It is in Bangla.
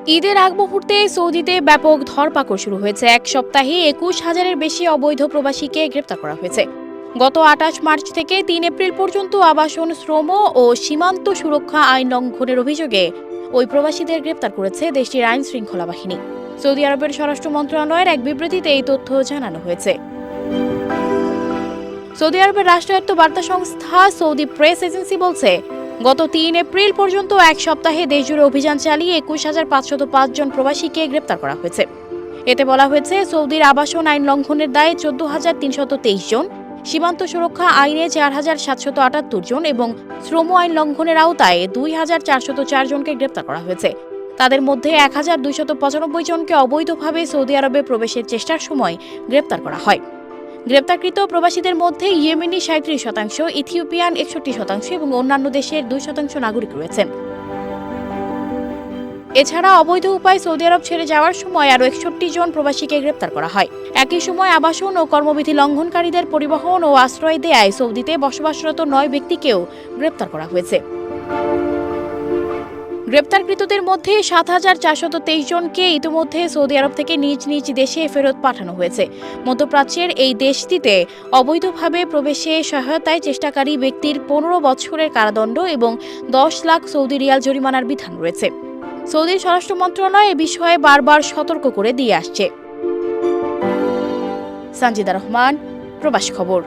ঈদের আগ মুহূর্তে সৌদিতে ব্যাপক ধরপাকড় শুরু হয়েছে। এক সপ্তাহে ২১,০০০-এর বেশি অবৈধ প্রবাসীকে গ্রেপ্তার করা হয়েছে। গত ২৮ মার্চ থেকে ৩ এপ্রিল পর্যন্ত আবাসন, শ্রম ও সীমান্ত সুরক্ষা আইন লঙ্ঘনের অভিযোগে ওই প্রবাসীদের গ্রেপ্তার করেছে দেশটির আইন শৃঙ্খলা বাহিনী। সৌদি আরবের স্বরাষ্ট্র মন্ত্রণালয়ের এক বিবৃতিতে এই তথ্য জানানো হয়েছে। সৌদি আরবের রাষ্ট্রায়ত্ত বার্তা সংস্থা সৌদি প্রেস এজেন্সি বলছে, গত ৩ এপ্রিল পর্যন্ত এক সপ্তাহে দেশজুড়ে অভিযান চালিয়ে ২১,৫০৫ জন প্রবাসীকে গ্রেপ্তার করা হয়েছে। এতে বলা হয়েছে, সৌদির আবাসন আইন লঙ্ঘনের দায়ে ১৪,৩২৩ জন, সীমান্ত সুরক্ষা আইনে ৪,৭৭৮ জন এবং শ্রম আইন লঙ্ঘনের আওতায় ২,৪০৪ জনকে গ্রেপ্তার করা হয়েছে। তাদের মধ্যে ১,২৯৫ জনকে অবৈধভাবে সৌদি আরবে প্রবেশের চেষ্টার সময় গ্রেপ্তার করা হয়। গ্রেপ্তারকৃত প্রবাসীদের মধ্যে ইয়েমেনি ৩৭%, ইথিওপিয়ান ৬১% এবং অন্যান্য দেশের ২% নাগরিক রয়েছেন। এছাড়া অবৈধ উপায়ে সৌদি আরব ছেড়ে যাওয়ার সময় আরও ৬১ জন প্রবাসীকে গ্রেপ্তার করা হয়। একই সময় আবাসন ও কর্মবিধি লঙ্ঘনকারীদের পরিবহন ও আশ্রয় দেয়ায় সৌদিতে বসবাসরত ৯ ব্যক্তিকেও গ্রেপ্তার করা হয়েছে। গ্রেপ্তারকৃতদের মধ্যে ৭,৪২৩ জনকে ইতিমধ্যে সৌদি আরব থেকে নিজ নিজ দেশে ফেরত পাঠানো হয়েছে। মধ্যপ্রাচ্যের এই দেশটিতে অবৈধভাবে প্রবেশে সহায়তায় চেষ্টাকারী ব্যক্তির ১৫ বছরের কারাদণ্ড এবং ১০ লাখ সৌদি রিয়াল জরিমানার বিধান রয়েছে। সৌদির স্বরাষ্ট্র মন্ত্রণালয় এ বিষয়ে বারবার সতর্ক করে দিয়ে আসছে। সানজিদা রহমান, প্রবাস খবর।